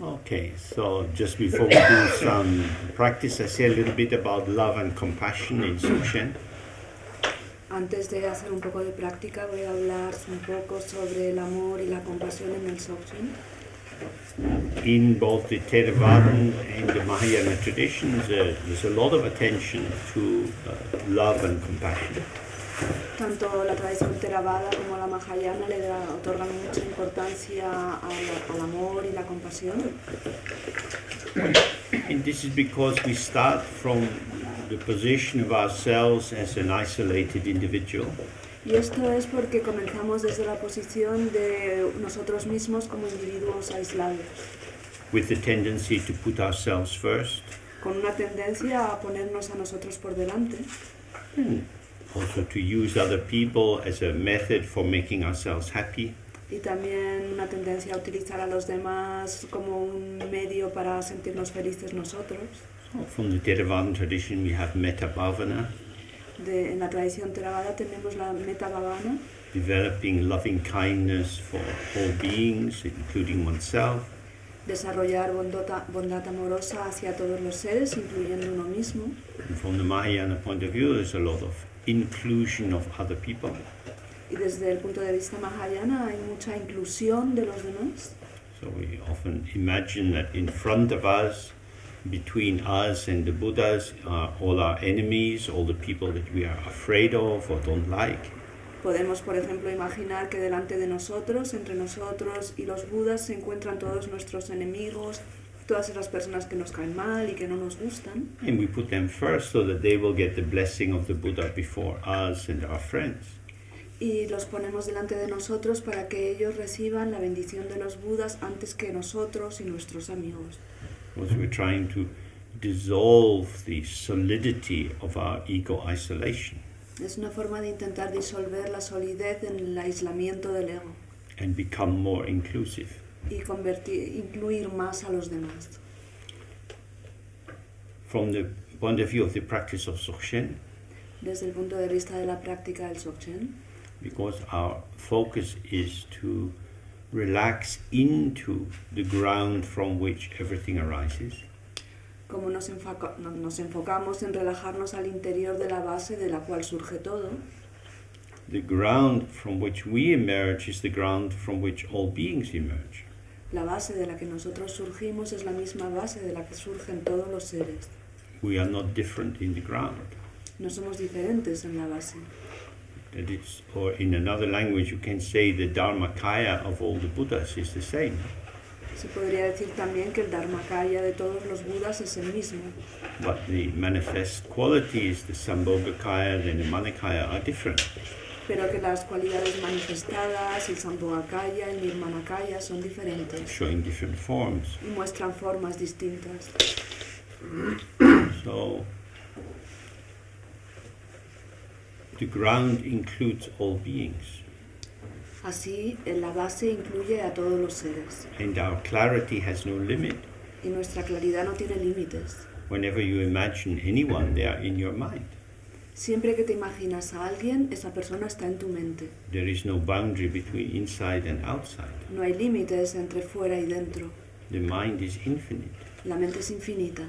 Okay, so just before we do some practice, I say a little bit about love and compassion in Dzogchen. Antes de hacer un poco de práctica, voy a hablar un poco sobre el amor y la compasión en el Dzogchen. In both the Theravadan and the Mahayana traditions, there's a lot of attention to love and compassion. Tanto la tradición Theravada como la Mahayana otorgan mucha importancia al amor y la compasión. And this is because we start from the position of ourselves as an isolated individual. Y esto es porque comenzamos desde la posición de nosotros mismos como individuos aislados. With the tendency to put ourselves first. Con una tendencia a ponernos a nosotros por delante. Also to use other people as a method for making ourselves happy. Y también una tendencia a utilizar a los demás como un medio para sentirnos felices nosotros. So from the Theravadan tradition we have Metta Bhavana. En la tradición Theravada tenemos la Metta Bhavana. Developing loving kindness for all beings, including oneself. Desarrollar bondad amorosa hacia todos los seres, incluyendo uno mismo. And from the Mahayana point of view, there's a lot of inclusion of other people. Y desde el punto de vista Mahayana hay mucha inclusión de los demás. So we often imagine that in front of us, between us and the Buddhas, are all our enemies, all the people that we are afraid of or don't like. Podemos, por ejemplo, imaginar que delante de nosotros, entre nosotros y los Budas, se encuentran todos nuestros enemigos, todas esas personas que nos caen mal y que no nos gustan. And we put them first so that they will get the blessing of the Buddha before us and our friends. Y los ponemos delante de nosotros para que ellos reciban la bendición de los Budas antes que nosotros y nuestros amigos. Because we're trying to dissolve the solidity of our ego isolation. Es una forma de intentar disolver la solidez en el aislamiento del ego. And become more inclusive. Y incluir más a los demás. From the point of view of the practice of Dzogchen, desde el punto de vista de la práctica del Dzogchen, because our focus is to relax into the ground from which everything arises. Como nos enfocamos en relajarnos al interior de la base de la cual surge todo. The ground from which we emerge is the ground from which all beings emerge. La base de la que nosotros surgimos es la misma base de la que surgen todos los seres. We are not different in the ground. No somos diferentes en la base. That it's, or in another language you can say the Dharmakaya of all the Buddhas is the same. Se podría decir también que el Dharmakaya de todos los Budas es el mismo, But the manifest qualities, the Sambhogakaya and the Manakaya, are different. pero que las cualidades manifestadas, el Sambhogakaya, el Nirmanakaya son diferentes Showing different forms. y muestran formas distintas. So the ground includes all beings, Así, en la base incluye a todos los seres and our clarity has no limit. y nuestra claridad no tiene límites. Whenever you imagine anyone, they are in your mind. Siempre que te imaginas a alguien, esa persona está en tu mente. There is no boundary between inside and outside. No hay límites entre fuera y dentro. The mind is infinite. La mente es infinita.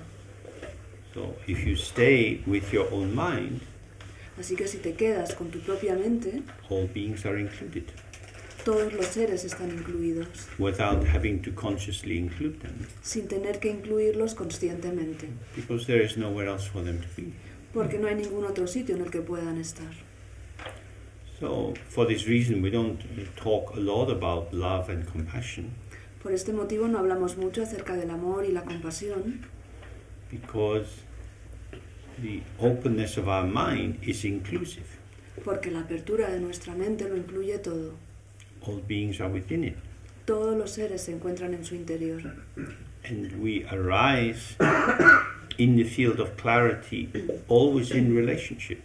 So if you stay with your own mind, Así que si te quedas con tu propia mente, all beings are included, todos los seres están incluidos, without having to consciously include them, sin tener que incluirlos conscientemente, because there is nowhere else for them to be. porque no hay ningún otro sitio en el que puedan estar. So for this reason we don't talk a lot about love and compassion, Por este motivo no hablamos mucho acerca del amor y la compasión, because the openness of our mind is inclusive. porque la apertura de nuestra mente lo incluye todo. All beings are within it, Todos los seres se encuentran en su interior. and we arise in the field of clarity, always in relationship.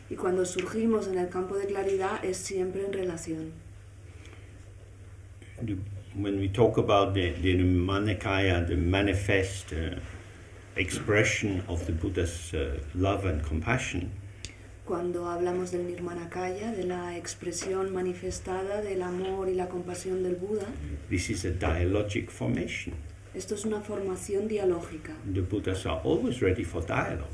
Y cuando surgimos en el campo de claridad es siempre en relación. When we talk about the Manakaya, the manifest expression of the Buddha's love and compassion, Cuando hablamos del Nirmanakaya, de la expresión manifestada del amor y la compasión del Buda, this is a dialogic formation. esto es una formación dialógica. The Buddhas are always ready for dialogue,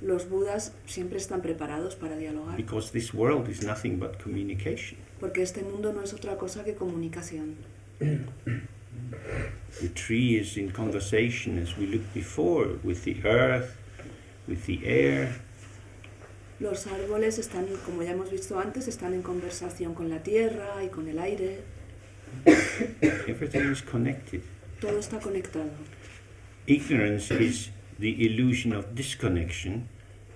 Los Budas siempre están preparados para dialogar, because this world is nothing but communication. porque este mundo no es otra cosa que comunicación. The tree is in conversation, as we looked before, with the earth, with the air. Los árboles están, como ya hemos visto antes, están en conversación con la tierra y con el aire. Everything is connected. Todo está conectado. Ignorance is the illusion of disconnection.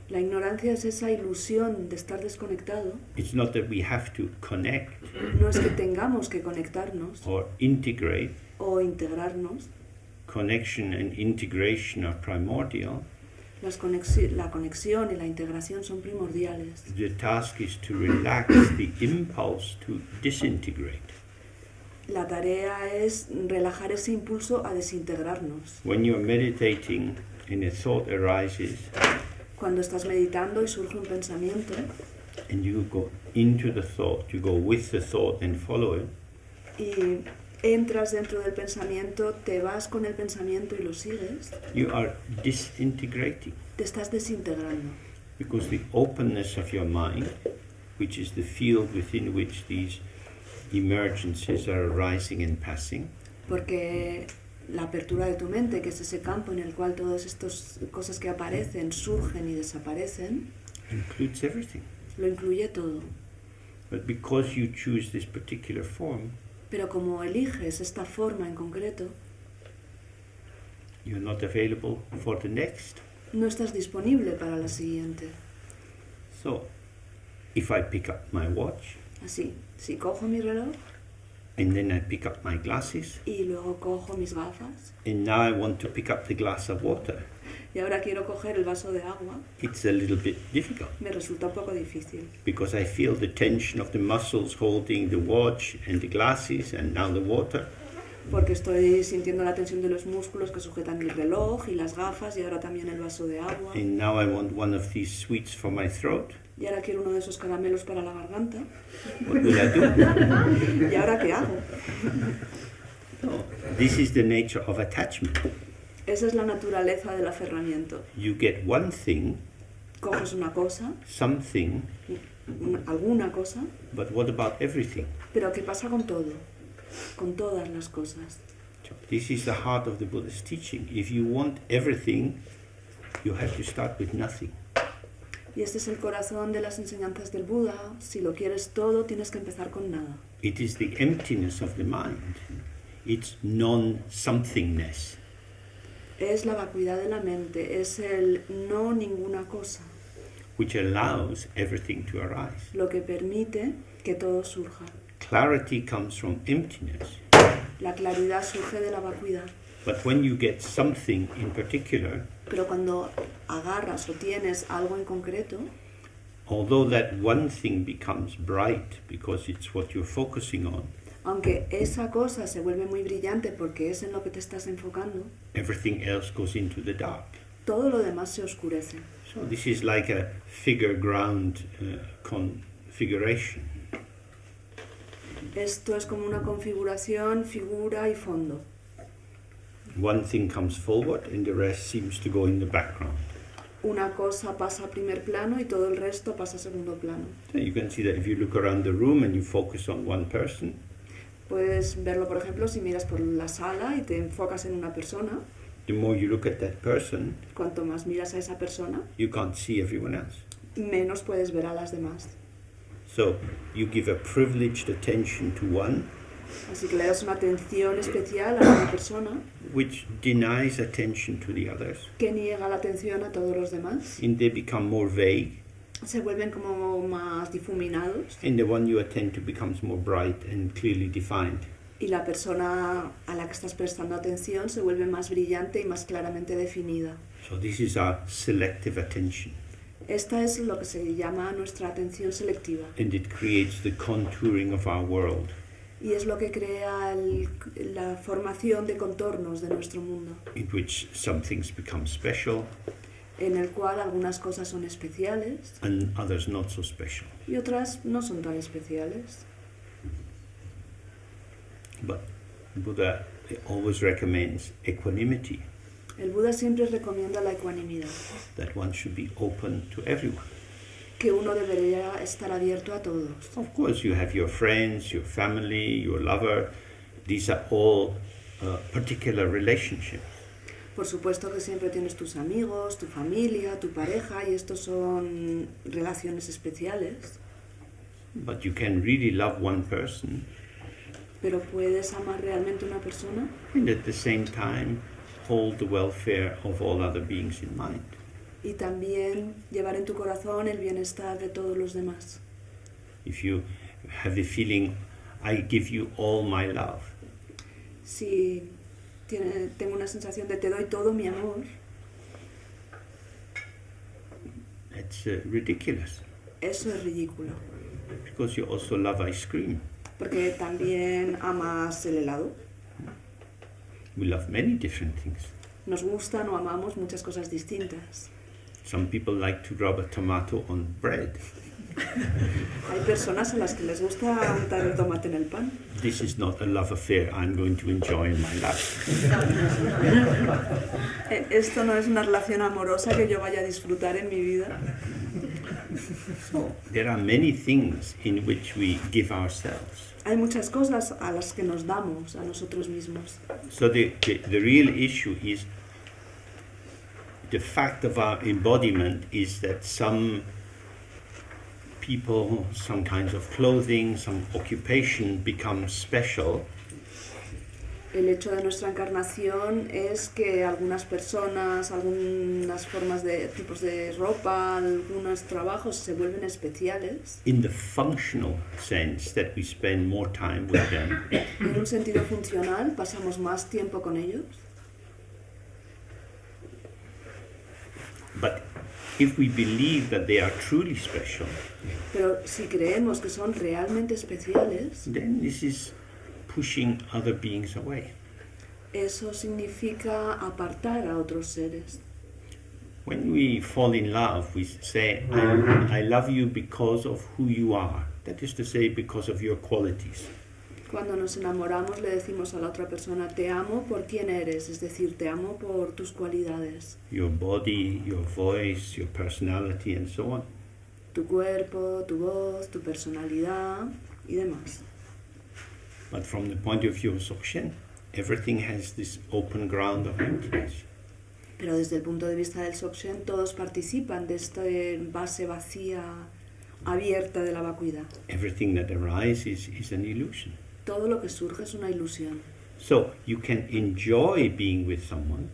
La ignorancia es esa ilusión de estar desconectado. It's not that we have to connect No es que tengamos que conectarnos or integrate. o integrarnos. Connection and integration are primordial. La conexión y la integración son primordiales. The task is to relax the impulse to disintegrate. La tarea es relajar ese impulso a desintegrarnos. When you're meditating and a thought arises Cuando estás meditando y surge un pensamiento and you go into the thought, you go with the thought and follow it, y entras dentro del pensamiento, te vas con el pensamiento y lo sigues, you are disintegrating, te estás desintegrando. because the openness of your mind, which is the field within which these emergences are arising and passing, Porque la apertura de tu mente, que es ese campo en el cual todas estas cosas que aparecen surgen y desaparecen, includes everything. lo incluye todo. But because you choose this particular form, Pero como eliges esta forma en concreto, you're not available for the next. no estás disponible para la siguiente. So, if I pick up my watch, Así, si cojo mi reloj and then I pick up my glasses, y luego cojo mis gafas and now I want to pick up the glass of water, y ahora quiero coger el vaso de agua, it's a little bit difficult, me resulta un poco difícil. because I feel the tension of the muscles holding the watch and the glasses and now the water. Porque estoy sintiendo la tensión de los músculos que sujetan el reloj y las gafas y ahora también el vaso de agua. And now I want one of these sweets for my throat. Y ahora quiero uno de esos caramelos para la garganta. What will I do? ¿Y ahora qué hago? No, this is the nature of attachment. Esa es la naturaleza del aferramiento. You get one thing, Coges una cosa, something, alguna cosa, but what about everything? pero ¿qué pasa con todo? Con todas las cosas. This is the heart of the Buddha's teaching. If you want everything, you have to start with nothing. Y este es el corazón de las enseñanzas del Buda. Si lo quieres todo, tienes que empezar con nada. It is the emptiness of the mind. It's non-somethingness. Es la vacuidad de la mente, es el no ninguna cosa, Which allows everything to arise. lo que permite que todo surja. Clarity comes from emptiness. La claridad surge de la vacuidad. But when you get something in particular, Pero cuando agarras o tienes algo en concreto, although that one thing becomes bright because it's what you're focusing on, aunque esa cosa se vuelve muy brillante porque es en lo que te estás enfocando, everything else goes into the dark. todo lo demás se oscurece. So this is like a figure ground configuration. Esto es como una configuración, figura y fondo. One thing comes forward and the rest seems to go in the background. Una cosa pasa a primer plano y todo el resto pasa a segundo plano. So you can see that if you look around the room and you focus on one person, Puedes verlo, por ejemplo, si miras por la sala y te enfocas en una persona. the more you look at that person, Cuanto más miras a esa persona, you can't see everyone else. menos puedes ver a las demás. So you give a privileged attention to one, Así que le das una atención especial a una persona which denies attention to the others, que niega la atención a todos los demás. and they become more vague, Se vuelven como más difuminados and the one you attend to becomes more bright and clearly defined. y la persona a la que estás prestando atención se vuelve más brillante y más claramente definida. So this is our selective attention, Esta es lo que se llama nuestra atención selectiva and it creates the contouring of our world. y es lo que crea la formación de contornos de nuestro mundo, In which some things become special en el cual algunas cosas son especiales and others not so special. y otras no son tan especiales. But Buddha always recommends equanimity, El Buda siempre recomienda la ecuanimidad, that one should be open to everyone. que uno debería estar abierto a todos. Of course, you have your friends, your family, your lover. These are all particular relationships. Por supuesto que siempre tienes tus amigos, tu familia, tu pareja, y estos son relaciones especiales, But you can really love one person pero puedes amar realmente a una persona and at the same time hold the welfare of all other beings in mind. y también llevar en tu corazón el bienestar de todos los demás. If you have the feeling, I give you all my love, Si tengo una sensación de te doy todo mi amor, that's ridiculous, eso es ridículo, because you also love ice cream. porque también amas el helado. We love many different things. Nos gustan o amamos muchas cosas distintas. Some people like to rub a tomato on bread. Hay personas a las que les gusta untar el tomate en el pan. This is not a love affair I'm going to enjoy in my life. Esto no es una relación amorosa que yo vaya a disfrutar en mi vida. So there are many things in which we give ourselves. Hay muchas cosas a las que nos damos a nosotros mismos. So the real issue is the fact of our embodiment is that some people, some kinds of clothing, some occupation become special, El hecho de nuestra encarnación es que algunas personas, algunas formas de tipos de ropa, algunos trabajos se vuelven especiales. in the functional sense that we spend more time with them. En un sentido funcional, pasamos más tiempo con ellos. But if we believe that they are truly special, Pero si creemos que son realmente especiales, then this is pushing other beings away. eso significa apartar a otros seres. When we fall in love, we say, I love you because of who you are. That is to say, because of your qualities. Cuando nos enamoramos le decimos a la otra persona, te amo por quién eres, es decir, te amo por tus cualidades. Your body, your voice, your personality, and so on. Tu cuerpo, tu voz, tu personalidad y demás. But from the point of view of Dzogchen, everything has this open ground of emptiness. Pero desde el punto de vista del Dzogchen, todos participan de esta base vacía, abierta de la vacuidad. Everything that arises is an illusion. Todo lo que surge es una ilusión. So you can enjoy being with someone.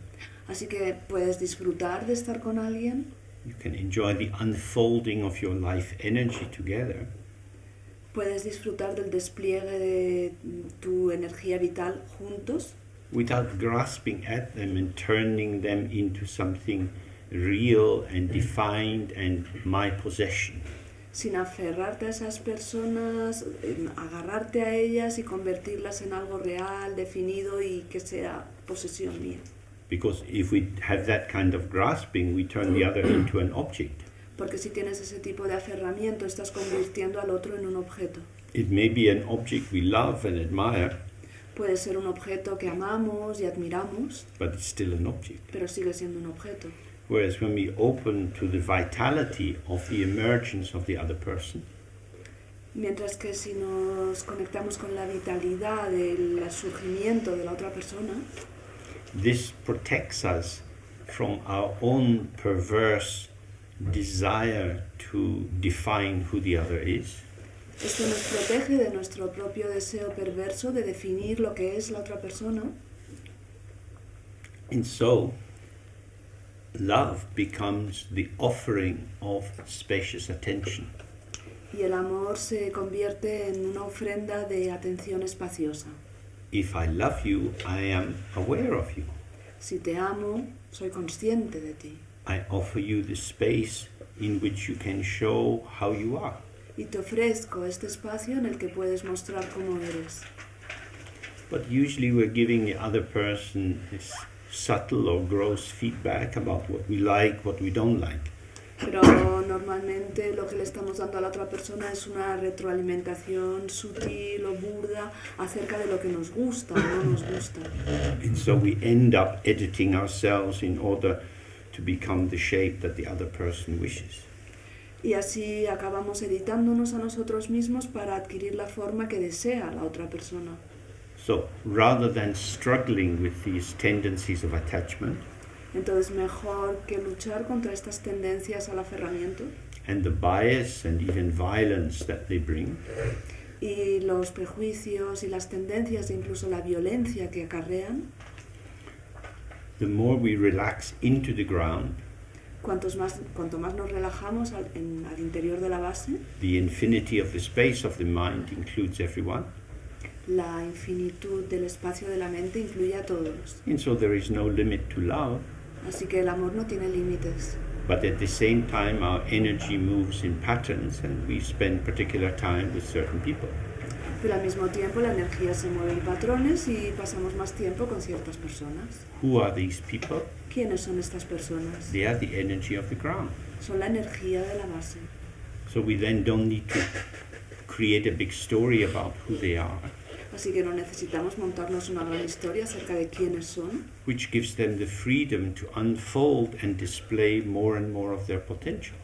Así que puedes disfrutar de estar con alguien, You can enjoy the unfolding of your life energy together. puedes disfrutar del despliegue de tu energía vital juntos, Without grasping at them and turning them into something real and defined and my possession. sin aferrarte a esas personas, agarrarte a ellas y convertirlas en algo real, definido y que sea posesión mía. Because if we have that kind of grasping, we turn the other into an object. Porque si tienes ese tipo de aferramiento, estás convirtiendo al otro en un objeto. It may be an object we love and admire, Puede ser un objeto que amamos y admiramos, but it's still an object. pero sigue siendo un objeto. Whereas when we open to the vitality of the emergence of the other person, Mientras que si nos conectamos con la vitalidad del surgimiento de la otra persona, this protects us from our own perverse desire to define who the other is. esto nos protege de nuestro propio deseo perverso de definir lo que es la otra persona. And so, love becomes the offering of spacious attention. Y el amor se convierte en una ofrenda de atención espaciosa. If I love you, I am aware of you. Si te amo, soy consciente de ti. I offer you the space in which you can show how you are. Y te ofrezco este espacio en el que puedes mostrar cómo eres. But usually we're giving the other person this subtle or gross feedback about what we like, what we don't like. Pero normalmente lo que le estamos dando a la otra persona es una retroalimentación sutil o burda acerca de lo que nos gusta o no nos gusta. And so we end up editing ourselves in order to become the shape that the other person wishes. Y así acabamos editándonos a nosotros mismos para adquirir la forma que desea la otra persona. So rather than struggling with these tendencies of attachment Entonces, mejor que luchar contra estas tendencias al aferramiento and the bias and even violence that they bring, y los prejuicios y las tendencias e incluso la violencia que acarrean, the more we relax into the ground, cuanto más nos relajamos al interior de la base, the infinity of the space of the mind includes everyone. la infinitud del espacio de la mente incluye a todos. And so there is no limit to love, Así que el amor no tiene límites. but at the same time our energy moves in patterns and we spend particular time with certain people. Pero al mismo tiempo la energía se mueve en patrones y pasamos más tiempo con ciertas personas. Who are these people? ¿Quiénes son estas personas? They are the energy of the ground. Son la energía de la base. So we then don't need to create a big story about who they are, Así que no necesitamos montarnos una gran historia acerca de quiénes son, which gives them the freedom to unfold and display more and more of their potential.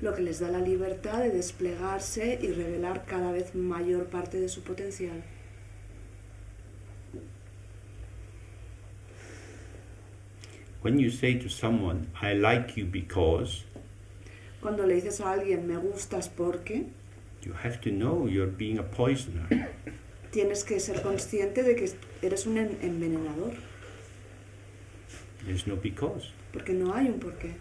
lo que les da la libertad de desplegarse y revelar cada vez mayor parte de su potencial. When you say to someone, I like you because, Cuando le dices a alguien, me gustas porque, you have to know you're being a poisoner. tienes que ser consciente de que eres un envenenador, There's no because. porque no hay un porqué.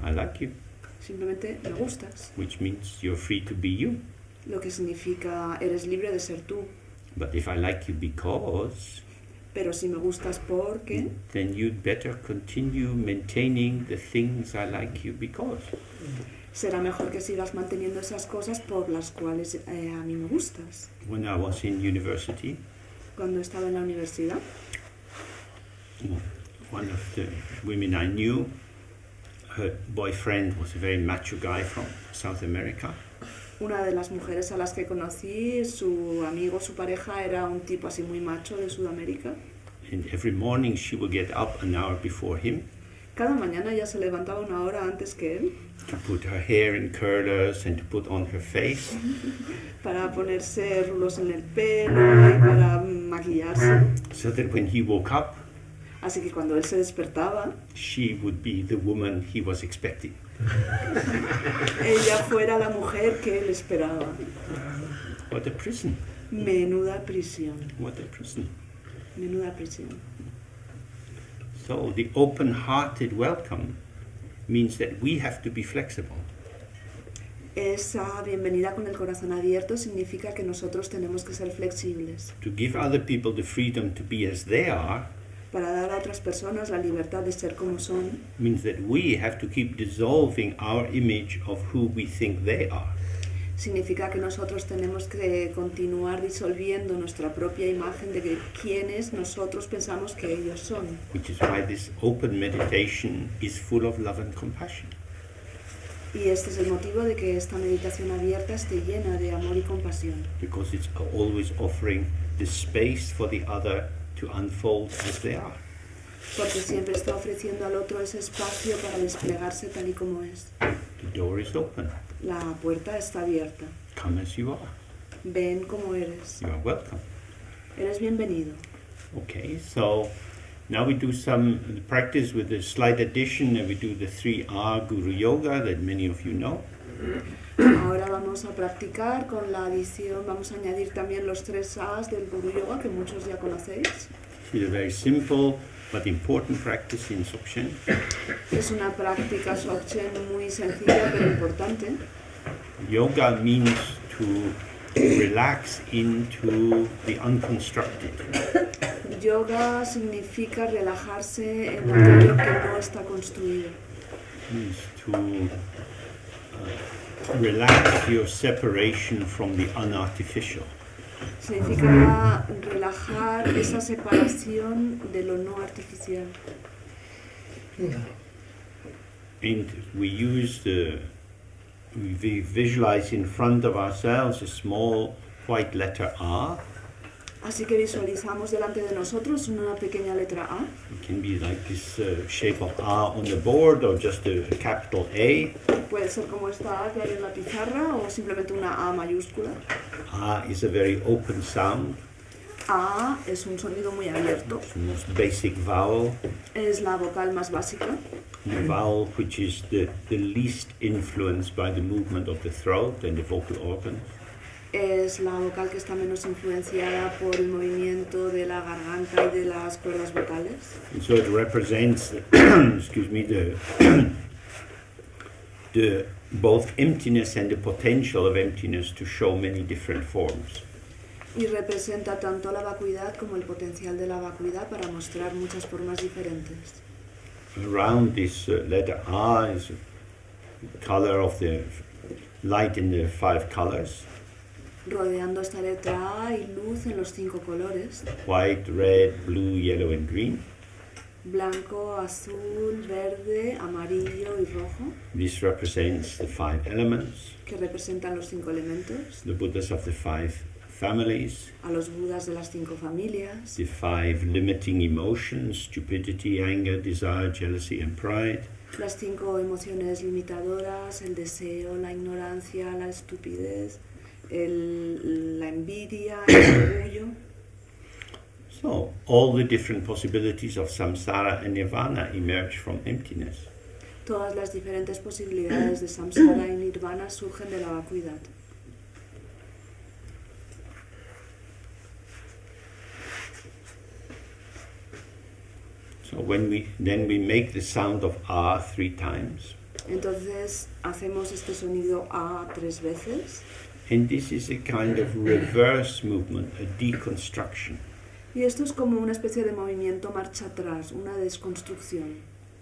I like you, Simplemente me gustas, which means you're free to be you. lo que significa eres libre de ser tú. But if I like you because, Pero si me gustas porque, then you'd better continue maintaining the things I like you because. será mejor que sigas manteniendo esas cosas por las cuales a mí me gustas. When I was in university, Cuando estaba en la universidad, one of the women I knew, her boyfriend was a very macho guy from South America. una de las mujeres a las que conocí, su amigo, su pareja, era un tipo así muy macho de Sudamérica. And every morning she would get up an hour before him Cada mañana ella se levantaba una hora antes que él to put her hair in curlers and to put on her face. para ponerse rulos en el pelo y para maquillarse. So that when he woke up, Así que cuando él se despertaba, she would be the woman he was expecting. ella fuera la mujer que él esperaba. What a prison. Menuda prisión. What a prison. Menuda prisión. So the open-hearted welcome means that we have to be flexible. Esa bienvenida con el corazón abierto significa que nosotros tenemos que ser flexibles. To give other people the freedom to be as they are Para dar a otras personas la libertad de ser como son, means that we have to keep dissolving our image of who we think they are. significa que nosotros tenemos que continuar disolviendo nuestra propia imagen de quienes nosotros pensamos que ellos son. Which is why this open meditation is full of love and compassion. Y este es el motivo de que esta meditación abierta esté llena de amor y compasión. Because it's always offering the space for the other to unfold as they are. Porque siempre está ofreciendo al otro ese espacio para desplegarse tal y como es. The door is open. La puerta está abierta. Come as you are. Ven como eres. You are welcome. Eres bienvenido. Okay, so now we do some practice with the slight addition, and we do the 3R Guru Yoga that many of you know. Ahora vamos a practicar con la adición, vamos a añadir también los 3 A's del Guru Yoga que muchos ya conocéis. It's a very simple but important practice in Dzogchen. Es una práctica Dzogchen muy sencilla pero importante. Yoga means to relax into the unconstructed. Yoga significa relajarse en aquello que no está construido. Means to relax your separation from the unartificial. Significa relajar esa separación de lo no artificial. And we visualize in front of ourselves a small white letter R. Así que visualizamos delante de nosotros una pequeña letra A. It can be like this shape of R on the board or just a capital A. Puede ser como esta A que hay en la pizarra o simplemente una A mayúscula. R is a very open sound. A es un sonido muy abierto. It's the most basic vowel. Es la vocal más básica. The vowel which is the least influenced by the movement of the throat and the vocal organs. Es la vocal que está menos influenciada por el movimiento de la garganta y de las cuerdas vocales. And so it represents, the both emptiness and the potential of emptiness to show many different forms. Y representa tanto la vacuidad como el potencial de la vacuidad para mostrar muchas formas diferentes. Around this letter R is the color of the light in the 5 colors. Rodeando esta letra A hay luz en los 5 colores. White, red, blue, yellow and green. Blanco, azul, verde, amarillo y rojo. This represents the 5 elements. Que representan los 5 elementos. The Buddhas of the 5 families. A los budas de las 5 familias. The 5 limiting emotions, stupidity, anger, desire, jealousy and pride. Las 5 emociones limitadoras, el deseo, la ignorancia, la estupidez, la envidia, el orgullo. So, all the different possibilities of samsara and nirvana emerge from emptiness. Todas las diferentes posibilidades de samsara y nirvana surgen de la vacuidad. So when we make the sound of R 3 times. Entonces hacemos este sonido A 3 veces. And this is a kind of reverse movement, a deconstruction. Y esto es como una especie de movimiento marcha atrás, una desconstrucción.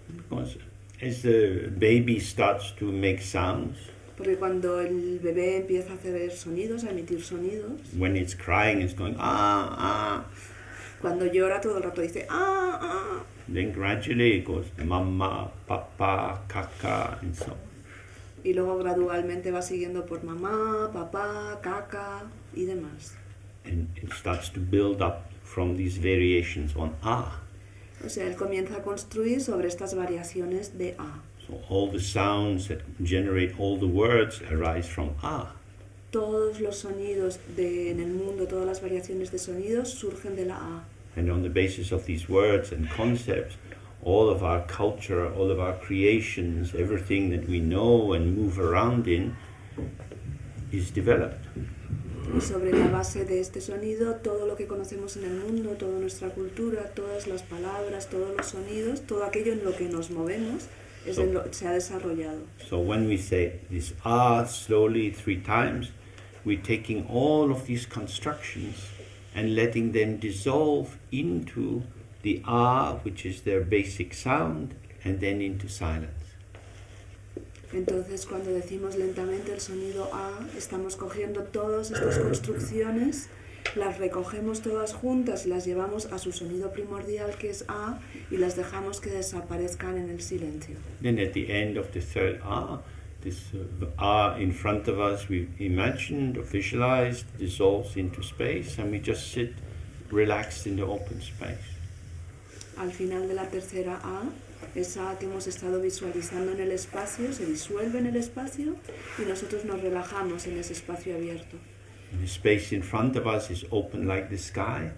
Because as the baby starts to make sounds, Porque cuando el bebé empieza a hacer sonidos, a emitir sonidos, when it's crying, it's going ah, ah. cuando llora todo el rato dice ah, ah. Then gradually it goes mama, papa, kaka, and so on. Y luego gradualmente va siguiendo por mamá, papá, caca y demás. And it starts to build up from these variations on ah. O sea, él comienza a construir sobre estas variaciones de A. So all the sounds that generate all the words arise from ah. Todos los sonidos en el mundo, todas las variaciones de sonidos surgen de la A. And on the basis of these words and concepts, all of our culture, all of our creations, everything that we know and move around in is developed. Y sobre la base de este sonido, todo lo que conocemos en el mundo, toda nuestra cultura, todas las palabras, todos los sonidos, todo aquello en lo que nos movemos, se ha desarrollado. So when we say this ah slowly 3 times, we're taking all of these constructions and letting them dissolve into the ah, which is their basic sound, and then into silence. Entonces, cuando decimos lentamente el sonido A, estamos cogiendo todas estas construcciones, las recogemos todas juntas y las llevamos a su sonido primordial, que es A, y las dejamos que desaparezcan en el silencio. Then at the end of the third ah, this ah in front of us we imagined or visualized dissolves into space, and we just sit relaxed in the open space. Al final de la tercera A, esa que hemos estado visualizando en el espacio se disuelve en el espacio y nosotros nos relajamos en ese espacio abierto. The space in front of us is open like the sky.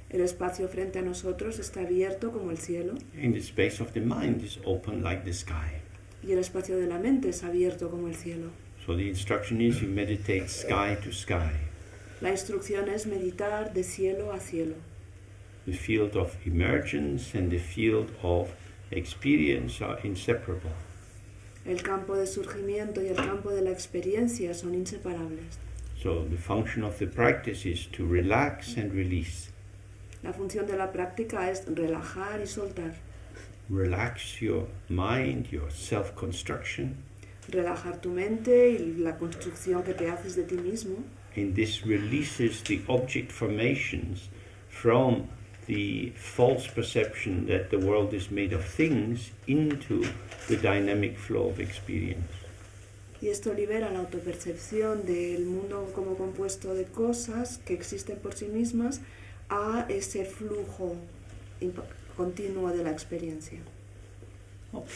El espacio frente a nosotros está abierto como el cielo. And the space of the mind is open like the sky. Y el espacio de la mente es abierto como el cielo. So the instruction is you meditate sky to sky. La instrucción es meditar de cielo a cielo. The field of emergence and the field of experience are inseparable. El campo de surgimiento y el campo de la experiencia son inseparables. So the function of the practice is to relax and release. La función de la práctica es relajar y soltar. Relax your mind, your self-construction. Relajar tu mente y la construcción que te haces de ti mismo. And this releases the object formations from the false perception that the world is made of things into the dynamic flow of experience. Y esto libera la autopercepción del mundo como compuesto de cosas que existen por sí mismas a ese flujo continuo de la experiencia. Okay.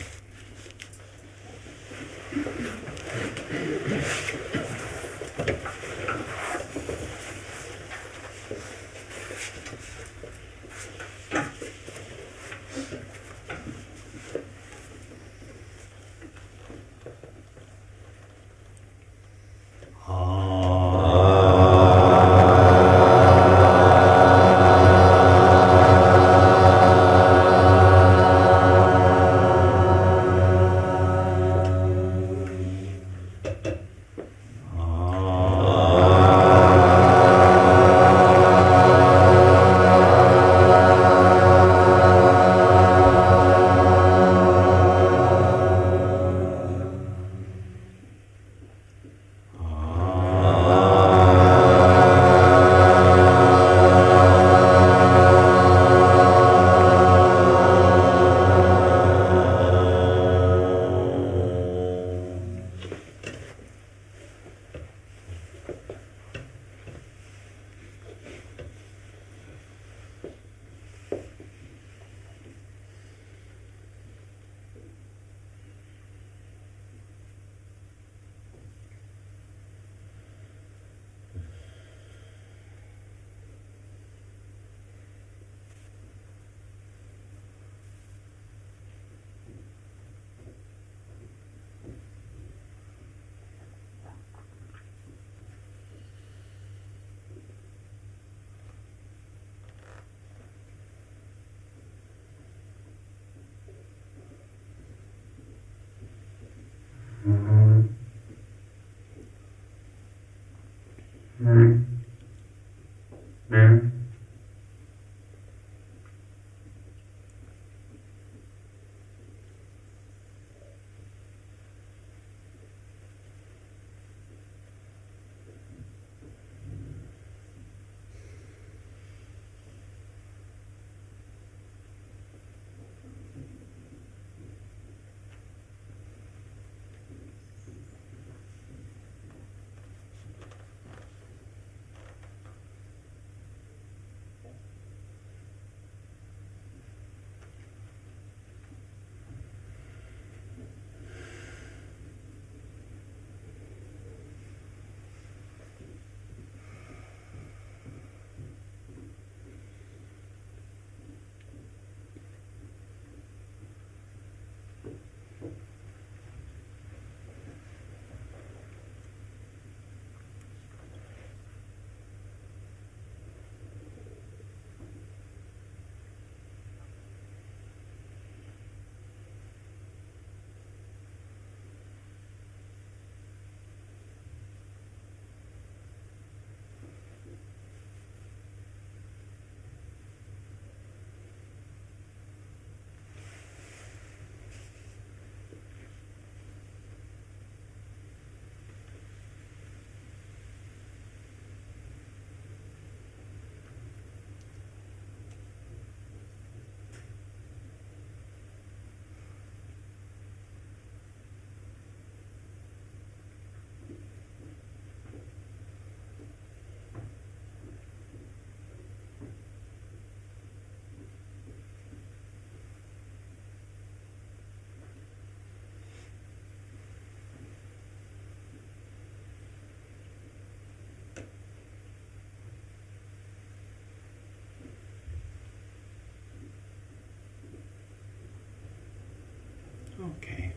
Okay.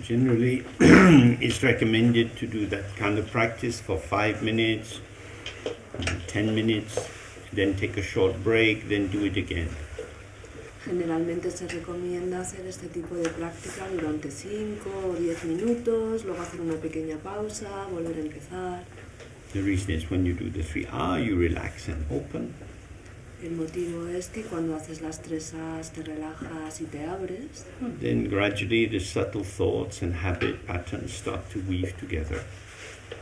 Generally, it's recommended to do that kind of practice for 5 minutes, 10 minutes, then take a short break, then do it again. Generalmente se recomienda hacer este tipo de práctica durante 5 o 10 minutos, luego hacer una pequeña pausa, volver a empezar. The reason is when you do the 3R, you relax and open. El motivo es que cuando haces las 3 A's te relajas y te abres. Then gradually the subtle thoughts and habit patterns start to weave together.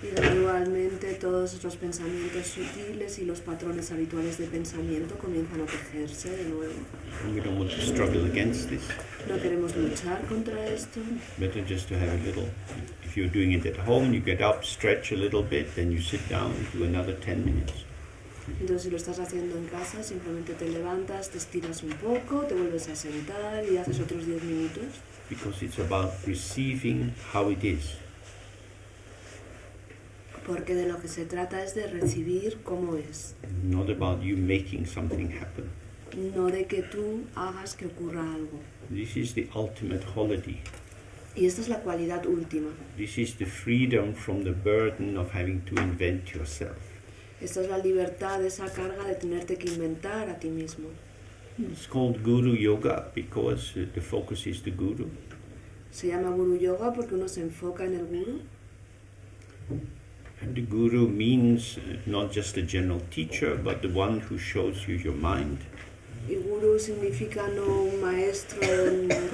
Y gradualmente todos los pensamientos sutiles y los patrones habituales de pensamiento comienzan a tejerse de nuevo. And we don't want to struggle against this. No queremos luchar contra esto. Better just to have a little, if you're doing it at home, you get up, stretch a little bit, then you sit down and do another 10 minutes. Entonces si lo estás haciendo en casa, simplemente te levantas, te estiras un poco, te vuelves a sentar y haces otros 10 minutos. Because it's about receiving how it is. Porque de lo que se trata es de recibir cómo es. Not about you making something happen. No de que tú hagas que ocurra algo. This is the ultimate holiday. Y esta es la cualidad última. This is the freedom from the burden of having to invent yourself. Esta es la libertad de esa carga de tenerte que inventar a ti mismo. It's called Guru Yoga because the focus is the Guru. Se llama Guru Yoga porque uno se enfoca en el Guru. And the Guru means not just a general teacher, but the one who shows you your mind. Y Guru significa no un maestro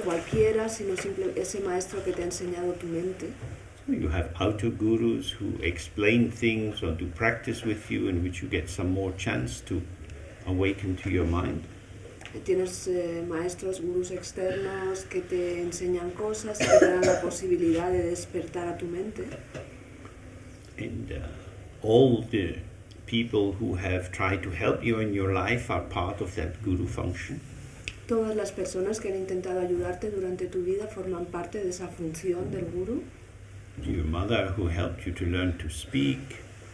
cualquiera, sino ese maestro que te ha enseñado tu mente. You have outer gurus who explain things or do practice with you in which you get some more chance to awaken to your mind. Tienes maestros, gurús externos que te enseñan cosas y que te dan la posibilidad de despertar a tu mente. And all the people who have tried to help you in your life are part of that guru function. Todas las personas que han intentado ayudarte durante tu vida forman parte de esa función del gurú. Your mother who helped you to learn to speak.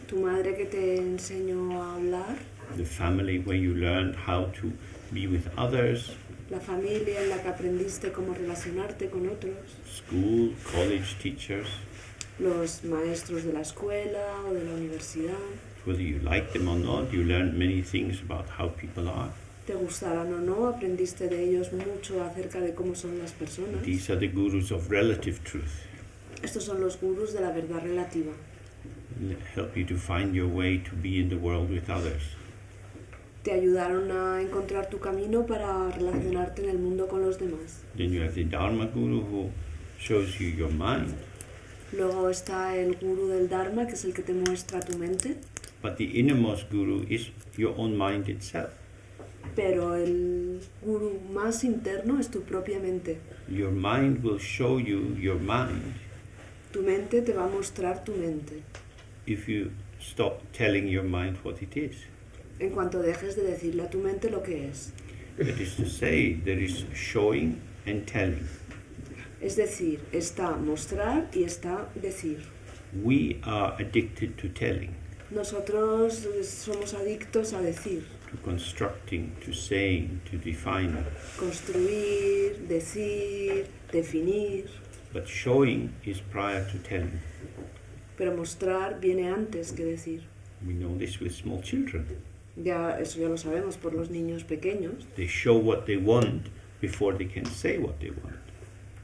Tu madre que te enseñó a hablar. The family where you learned how to be with others. La familia en la que aprendiste cómo relacionarte con otros. School, college teachers. Los maestros de la escuela o de la universidad. Whether you like them or not, you learned many things about how people are. Te gustaran o no, aprendiste de ellos mucho acerca de cómo son las personas. These are the gurus of relative truth. Estos son los gurús de la verdad relativa. Help you to find your way to be in the world with others. Te ayudaron a encontrar tu camino para relacionarte en el mundo con los demás. Then you have the Dharma guru who shows you your mind. Luego está el gurú del Dharma, que es el que te muestra tu mente. But the innermost guru is your own mind itself. Pero el gurú más interno es tu propia mente. Your mind will show you your mind. Tu mente te va a mostrar tu mente. If you stop telling your mind what it is. En cuanto dejes de decirle a tu mente lo que es. That is to say, there is showing and telling. Es decir, está mostrar y está decir. We are addicted to telling. Nosotros somos adictos a decir. To constructing, to saying, to defining. Construir, decir, definir. But showing is prior to telling. Pero mostrar viene antes que decir. We know this with small children. Eso ya lo sabemos por los niños pequeños. They show what they want before they can say what they want.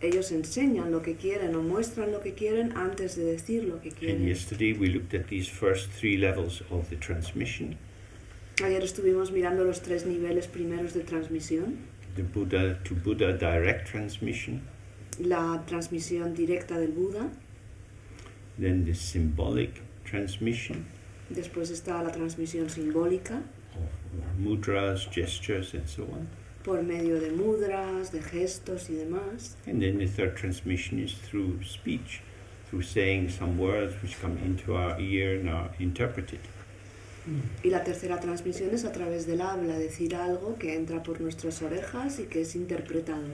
Ellos enseñan lo que quieren o muestran lo que quieren antes de decir lo que quieren. And yesterday we looked at these first 3 levels of the transmission. Ayer estuvimos mirando los 3 niveles primeros de transmisión. The Buddha to Buddha direct transmission. La transmisión directa del Buda. Then the symbolic transmission. Después está la transmisión simbólica. Of mudras, gestures and so on. Por medio de mudras, de gestos y demás. And then the third transmission is through speech, through saying some words which come into our ear and are interpreted. Y la tercera transmisión es a través del habla, decir algo que entra por nuestras orejas y que es interpretado.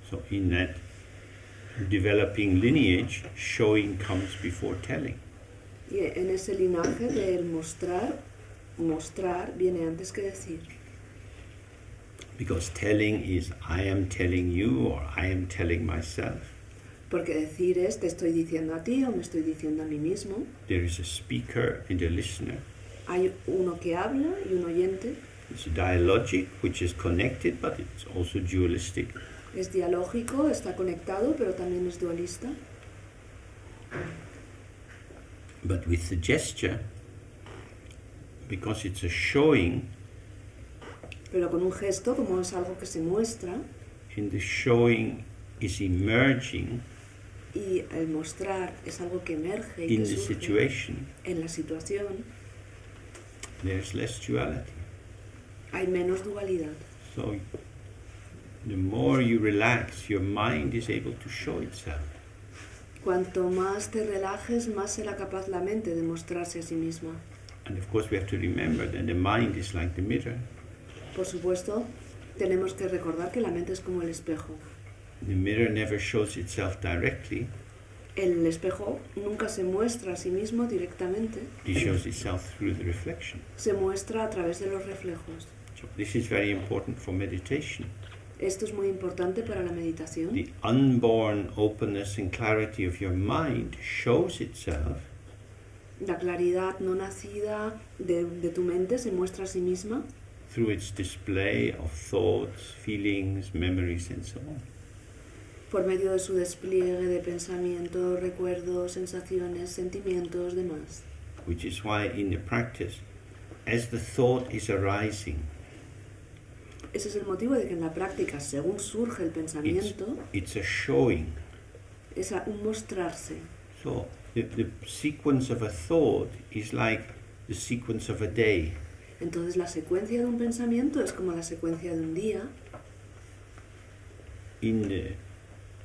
So in that developing lineage, showing comes before telling. Y en ese linaje del mostrar viene antes que decir. Because telling is I am telling you or I am telling myself. Porque decir es te estoy diciendo a ti o me estoy diciendo a mí mismo. There is a speaker and a listener. Hay uno que habla y un oyente. It's dialogic, which is connected, but it's also dualistic. Es dialógico, está conectado, pero también es dualista. But with the gesture, because it's a showing, Pero con un gesto, como es algo que se muestra, in the showing is emerging y el mostrar es algo que emerge y in que the surge situation, en la situación, there's less duality. hay menos dualidad. So the more you relax, your mind is able to show itself. Cuanto más te relajes, más será capaz la mente de mostrarse a sí misma. And of course we have to remember that the mind is like the mirror. Por supuesto, tenemos que recordar que la mente es como el espejo. The mirror never shows itself directly. El espejo nunca se muestra a sí mismo directamente, It shows itself through the reflection. se muestra a través de los reflejos. So this is very important for meditation. Esto es muy importante para la meditación. The unborn openness and clarity of your mind shows itself La claridad no nacida de tu mente se muestra a sí misma through its display of thoughts, feelings, memories, and so on. por medio de su despliegue de pensamientos, recuerdos, sensaciones, sentimientos, demás. Which is why in the practice, as the thought is arising, Ese es el motivo de que en la práctica, según surge el pensamiento, it's a showing. es un mostrarse. So the sequence of a thought is like the sequence of a day. Entonces la secuencia de un pensamiento es como la secuencia de un día. In the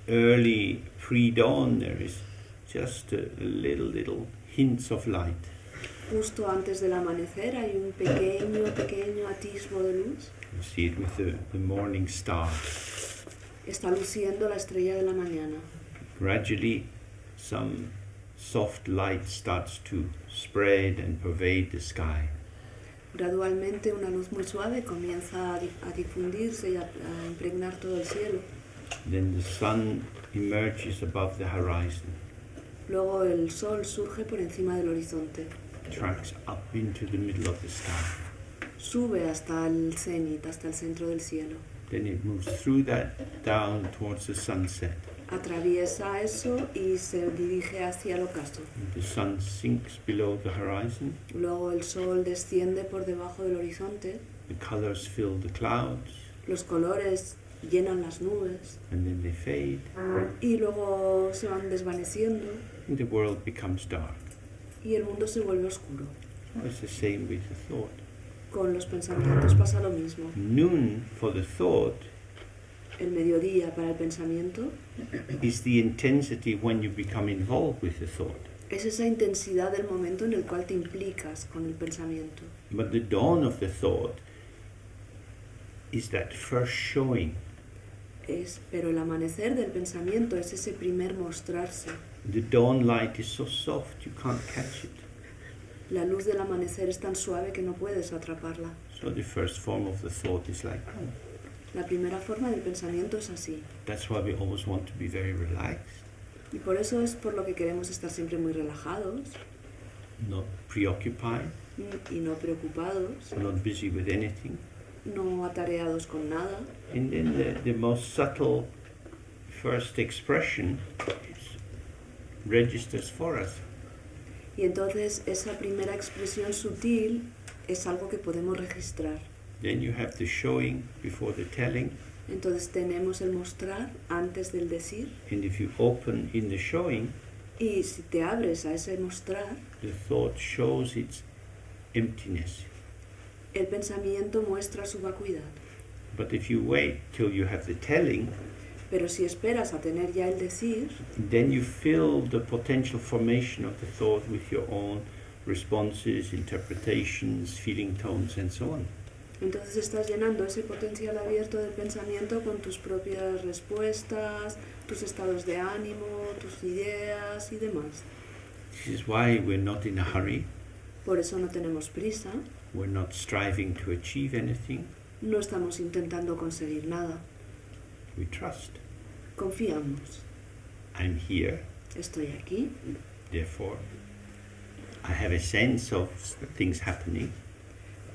early pre-dawn there is just a little hints of light. Justo antes del amanecer hay un pequeño atisbo de luz. You see it with the morning star. Está luciendo la estrella de la mañana. Gradually some soft light starts to spread and pervade the sky. Gradualmente una luz muy suave comienza a difundirse y a impregnar todo el cielo. Then the sun emerges above the horizon, Luego el sol surge por encima del horizonte. tracks up into the middle of the sky. Sube hasta el cenit, hasta el centro del cielo. Then it moves through that down towards the sunset. Atraviesa eso y se dirige hacia el ocaso. The sun sinks below the horizon. Luego el sol desciende por debajo del horizonte. The colors fill the clouds, Los colores llenan las nubes and then they fade. y luego se van desvaneciendo And the world becomes dark. y el mundo se vuelve oscuro. It's the same with the thought. Con los pensamientos pasa lo mismo. Noon for the thought El mediodía para el pensamiento is the intensity when you become involved with the thought. es esa intensidad del momento en el cual te implicas con el pensamiento. But the dawn of the thought is that first showing. Pero el amanecer del pensamiento es ese primer mostrarse. The dawn light is so soft you can't catch it. La luz del amanecer es tan suave que no puedes atraparla. So the first form of the thought is like that. La primera forma del pensamiento es así. That's why we always want to be very relaxed, Y por eso es por lo que queremos estar siempre muy relajados not preoccupied, y no preocupados, not busy with anything. no atareados con nada. And then the most subtle first expression registers for us. Y entonces esa primera expresión sutil es algo que podemos registrar. Then you have the showing before the telling, Entonces tenemos el mostrar antes del decir. and if you open in the showing, Y si te abres a ese mostrar, the thought shows its emptiness. el pensamiento muestra su vacuidad. But if you wait till you have the telling, Pero si esperas a tener ya el decir, then you fill the potential formation of the thought with your own responses, interpretations, feeling tones, and so on. entonces estás llenando ese potencial abierto del pensamiento con tus propias respuestas, tus estados de ánimo, tus ideas y demás. This is why we're not in a hurry, Por eso no tenemos prisa, we're not striving to achieve anything, no estamos intentando conseguir nada. We trust. Confiamos. I'm here, Estoy aquí, therefore I have a sense of things happening.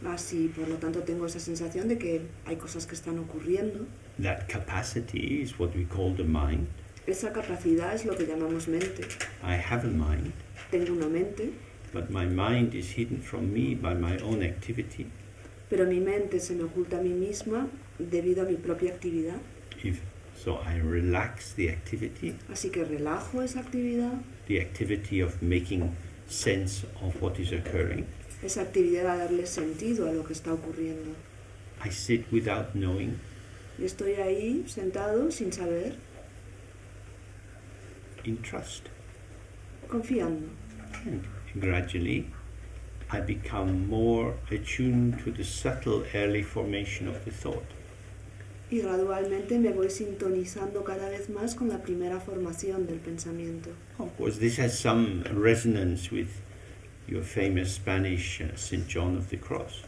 así por lo tanto tengo esa sensación de que hay cosas que están ocurriendo. That capacity is what we call the mind. Esa capacidad es lo que llamamos mente. I have a mind, Tengo una mente, but my mind is hidden from me by my own activity. pero mi mente se me oculta a mí misma debido a mi propia actividad. So I relax the activity Así que relajo esa actividad, of making sense of what is occurring. esa actividad de darle sentido a lo que está ocurriendo. I sit without knowing, Y estoy ahí sentado sin saber, in trust. confiando. And gradually I become more attuned to the subtle early formation of the thought. Y gradualmente me voy sintonizando cada vez más con la primera formación del pensamiento. Of course, this has some resonance with your famous Spanish St. John of the Cross.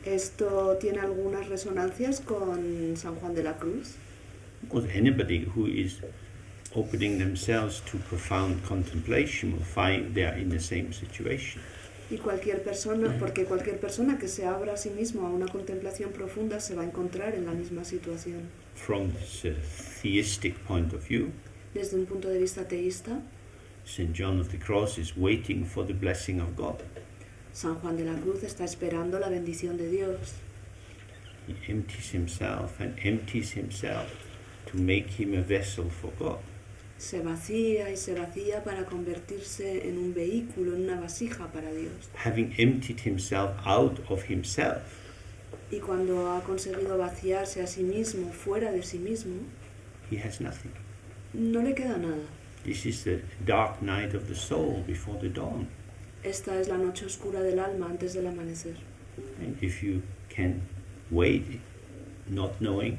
Esto tiene algunas resonancias con San Juan de la Cruz. Of course, anybody who is opening themselves to profound contemplation will find they are in the same situation. Y cualquier persona, porque cualquier persona que se abra a sí mismo a una contemplación profunda se va a encontrar en la misma situación. From this theistic point of view, Desde un punto de vista teísta, St. John of the Cross is waiting for the blessing of God. San Juan de la Cruz está esperando la bendición de Dios. He empties himself and empties himself to make him a vessel for God. Se vacía y se vacía para convertirse en un vehículo, en una vasija para Dios. Having emptied himself out of himself, Y cuando ha conseguido vaciarse a sí mismo, fuera de sí mismo, he has nothing. no le queda nada. This is the dark night of the soul before the dawn. Esta es la noche oscura del alma antes del amanecer. And if you can wait, not knowing,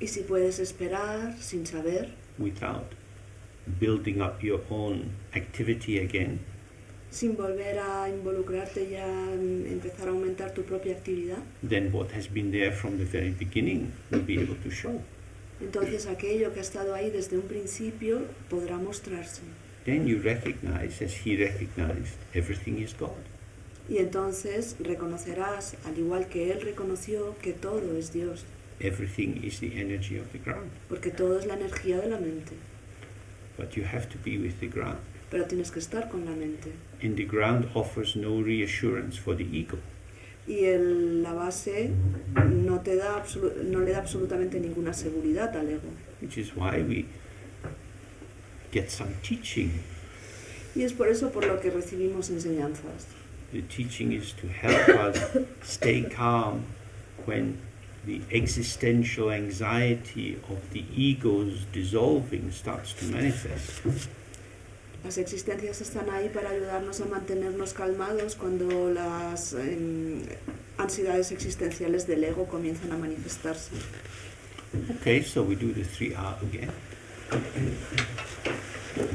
Y si puedes esperar sin saber, without building up your own activity again, sin volver a involucrarte ya, empezar a aumentar tu propia actividad, then what has been there from the very beginning will be able to show. entonces aquello que ha estado ahí desde un principio podrá mostrarse. Then you recognize, as he recognized, everything is God. Y entonces reconocerás, al igual que él reconoció, que todo es Dios, Everything is the energy of the ground. porque todo es la energía de la mente. But you have to be with the ground. Pero tienes que estar con la mente. And the ground offers no reassurance for the ego. Y la base no le da absolutamente ninguna seguridad al ego. Which is why we get some teaching. Y es por eso por lo que recibimos enseñanzas. The teaching is to help us stay calm when the existential anxiety of the ego's dissolving starts to manifest. Las existencias están ahí para ayudarnos a mantenernos calmados cuando las ansiedades existenciales del ego comienzan a manifestarse. Okay, so we do the 3R again.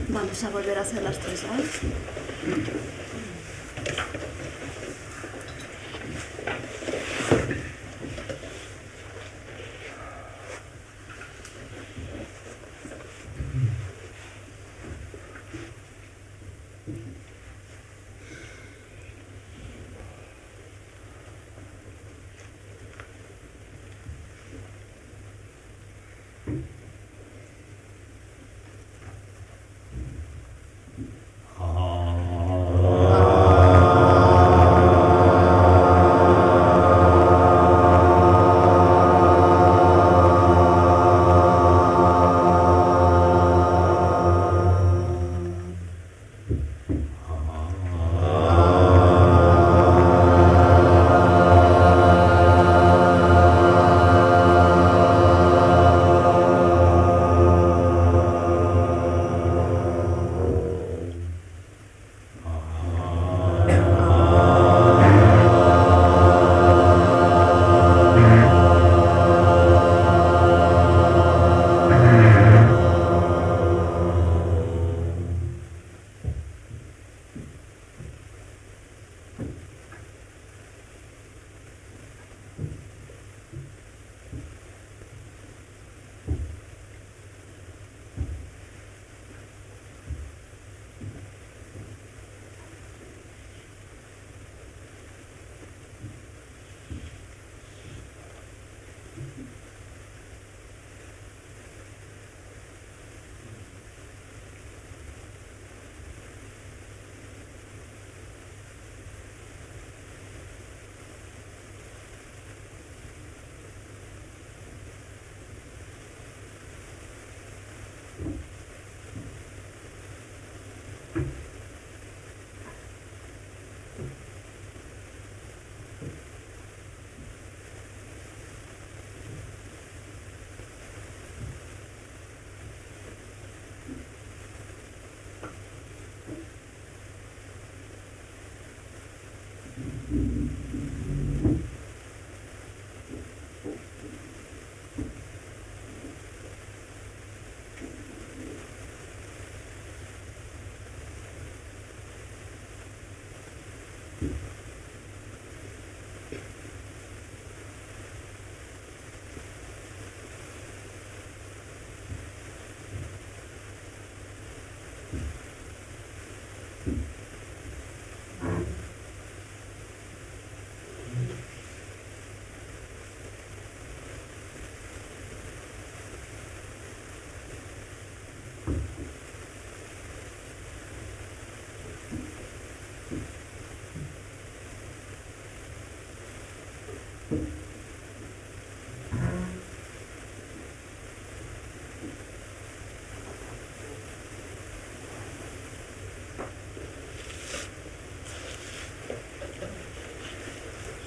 Vamos a volver a hacer las 3 A's.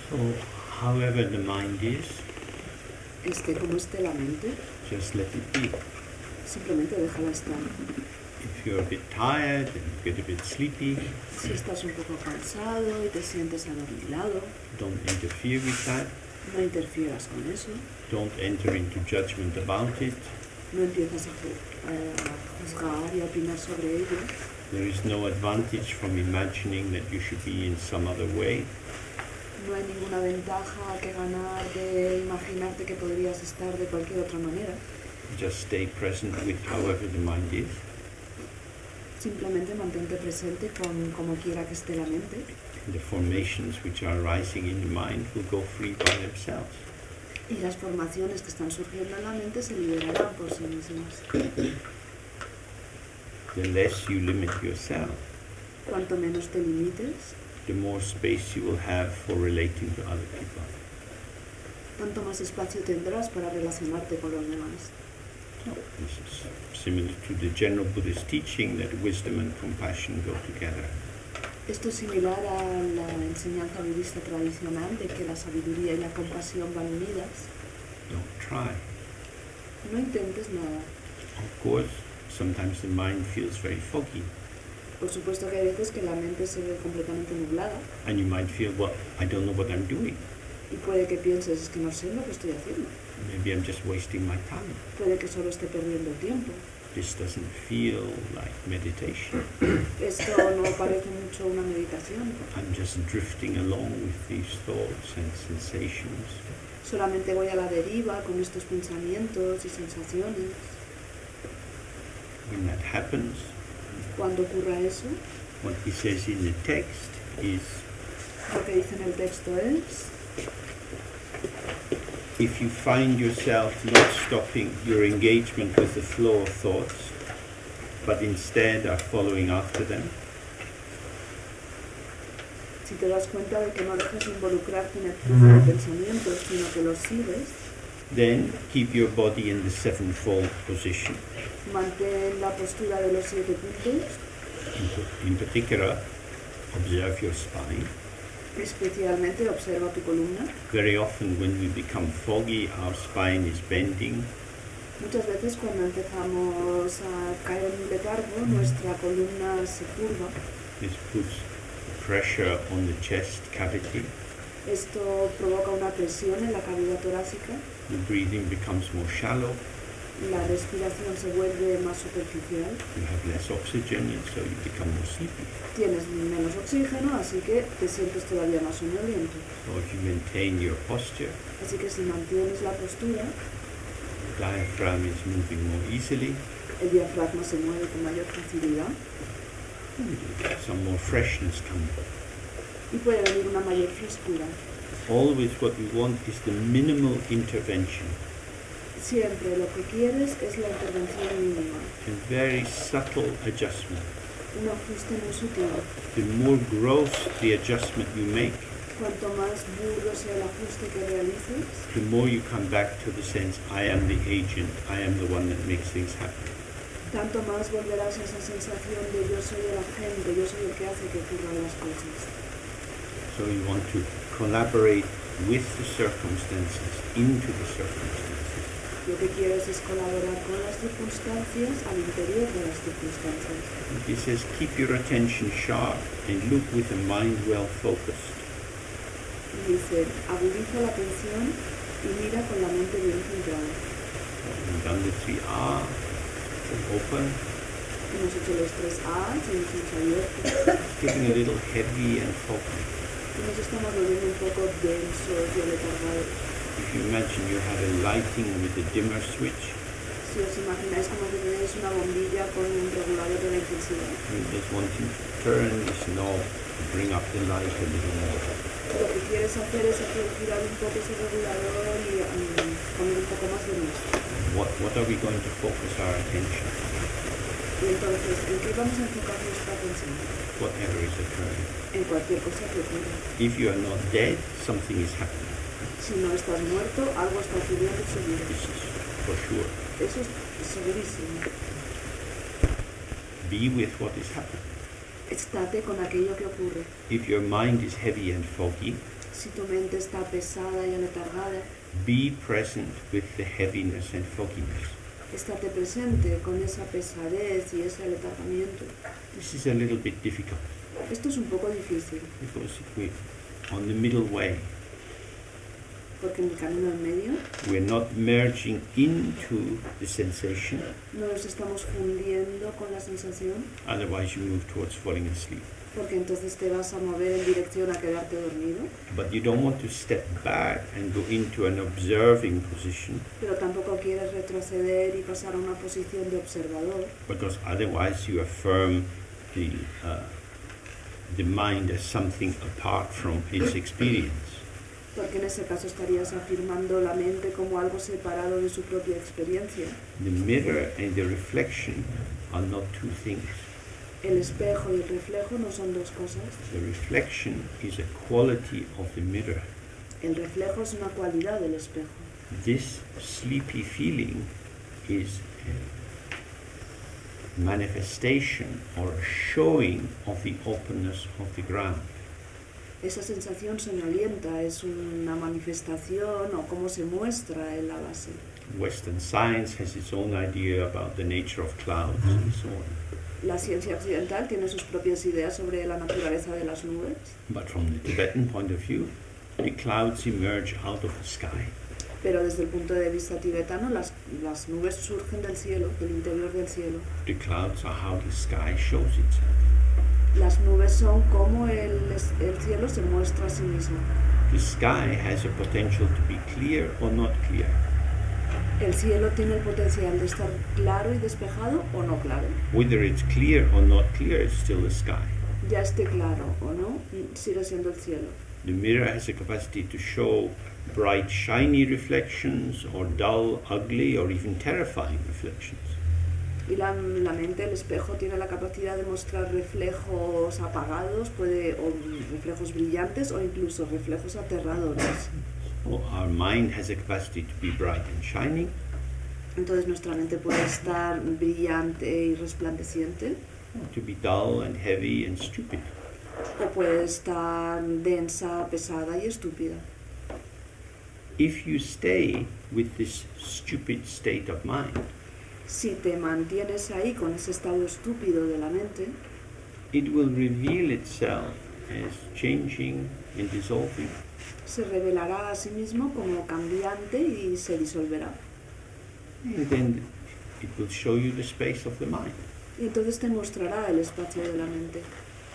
So, however the mind is, Esté como esté la mente, just let it be. simplemente déjala estar. If you're a bit tired and you get a bit sleepy, Si estás un poco cansado y te sientes adormilado, don't interfere with that. no interfieras con eso, Don't enter into judgment about it. no empiezas a juzgar y a opinar sobre ello. There is no advantage from imagining that you should be in some other way. No hay ninguna ventaja que ganar de imaginarte que podrías estar de cualquier otra manera. Just stay present with however the mind is. Simplemente mantente presente con como quiera que esté la mente. The formations which are arising in the mind will go free by themselves. Y las formaciones que están surgiendo en la mente se liberarán por sí mismas. The less you limit yourself, Cuanto menos te limites, the more space you will have for relating to other people. tanto más espacio tendrás para relacionarte con los demás. This is similar to the general Buddhist teaching that wisdom and compassion go together. Esto es similar a la enseñanza budista tradicional de que la sabiduría y la compasión van unidas. Don't try. No intentes nada. Of course, sometimes the mind feels very foggy, Por supuesto que hay veces que la mente se ve completamente nublada and you might feel, well, I don't know what I'm doing. y puede que pienses, es que no sé lo que estoy haciendo. Maybe I'm just wasting my time. Puede que solo esté perdiendo el tiempo. This doesn't feel like meditation. Esto no parece mucho una meditación. I'm just drifting along with these thoughts and sensations. Solamente voy a la deriva con estos pensamientos y sensaciones. When that happens, Cuando ocurra eso, what he says in the text is, lo que dice en el texto es, if you find yourself not stopping your engagement with the flow of thoughts, but instead are following after them, si te das cuenta de que no dejas de involucrarte en el flujo de pensamientos, sino que los sigues, then keep your body in the sevenfold position. mantén la postura de los 7 puntos, In particular, observe your spine. especialmente observa tu columna. Very often when we become foggy, our spine is bending. Muchas veces cuando empezamos a caer en un letargo, nuestra columna se curva. This puts pressure on the chest cavity. Esto provoca una presión en la cavidad torácica, The breathing becomes more shallow. la respiración se vuelve más superficial, You have less oxygen, and so you become more sleepy. tienes menos oxígeno, así que te sientes todavía más soñoliento. So if you maintain your posture, Así que si mantienes la postura, the diaphragm is moving more easily. el diafragma se mueve con mayor facilidad Some more freshness comes. y puede venir una mayor frescura. Always what we want is the minimal intervention, Siempre lo que quieres es la intervención mínima, a very subtle adjustment. un ajuste muy sutil. The more gross the adjustment you make, Cuanto más burdo sea el ajuste que realices, the more you come back to the sense, I am the agent, I am the one that makes things happen. tanto más volverás a esa sensación de yo soy el agente, yo soy el que hace que ocurran las cosas. So you want to collaborate with the circumstances, into the circumstances. Lo que quieres es colaborar con las circunstancias al interior de las circunstancias. He says, keep your attention sharp and look with a mind well focused. Y dice, agudiza la atención y mira con la mente bien centrada. We've done the 3R, so open, Hemos hecho los 3 A's y nos hemos abierto. getting a little heavy and foggy. Y nos estamos volviendo un poco densos y aletargados. If you imagine you have a lighting with a dimmer switch, Si os imagináis como que tenéis una bombilla con un regulador de la intensidad, you're just wanting to turn this knob to bring up the light a little more. lo que quieres hacer es hacer girar un poco ese regulador y poner un poco más de luz. What are we going to focus our attention on? Y entonces, ¿en qué vamos a enfocar nuestra atención? Whatever is occurring. En cualquier cosa que ocurra. If you are not dead, something is happening. Si no estás muerto, algo está ocurriendo seguro. This is for sure. Eso es segurísimo. Be with what is happening. Estate con aquello que ocurre. If your mind is heavy and foggy, Si tu mente está pesada y aletargada, be present with the heaviness and fogginess. estate presente con esa pesadez y ese aletargamiento. This is a little bit difficult Esto es un poco difícil, because if we're on the middle way, porque en el camino en medio we're not merging into the sensation, no nos estamos fundiendo con la sensación, otherwise you move towards falling asleep. porque entonces te vas a mover en dirección a quedarte dormido, But you don't want to step back and go into an observing position, pero tampoco quieres retroceder y pasar a una posición de observador, because otherwise you affirm the mind as something apart from its experience. porque en ese caso estarías afirmando la mente como algo separado de su propia experiencia. The mirror and the reflection are not two things. El espejo y el reflejo no son dos cosas. The reflection is a quality of the mirror. El reflejo es una cualidad del espejo. This sleepy feeling is a manifestation or a showing of the openness of the ground. Esa sensación soñolienta es una manifestación o cómo se muestra en la base. Western science has its own idea about the nature of clouds and so on. La ciencia occidental tiene sus propias ideas sobre la naturaleza de las nubes, But from the Tibetan point of view, the clouds emerge out of the sky. pero desde el punto de vista tibetano las nubes surgen del cielo, del interior del cielo. The clouds are how the sky shows itself. Las nubes son como el cielo se muestra a sí mismo. The sky has a potential to be clear or not clear. El cielo tiene el potencial de estar claro y despejado o no claro. Whether it's clear or not clear, it's still the sky. Ya esté claro o no, sigue siendo el cielo. The mirror has a capacity to show bright, shiny reflections or dull, ugly, or even terrifying reflections. Y la mente, el espejo, tiene la capacidad de mostrar reflejos apagados, o reflejos brillantes o incluso reflejos aterradores. Well, our mind has a capacity to be bright and shining, Entonces nuestra mente puede estar brillante y resplandeciente, or to be dull and heavy and stupid. o puede estar densa, pesada y estúpida. If you stay with this stupid state of mind, Si te mantienes ahí con ese estado estúpido de la mente, it will reveal itself as changing and dissolving. se revelará a sí mismo como cambiante y se disolverá. And then it will show you the space of the mind. Y entonces te mostrará el espacio de la mente.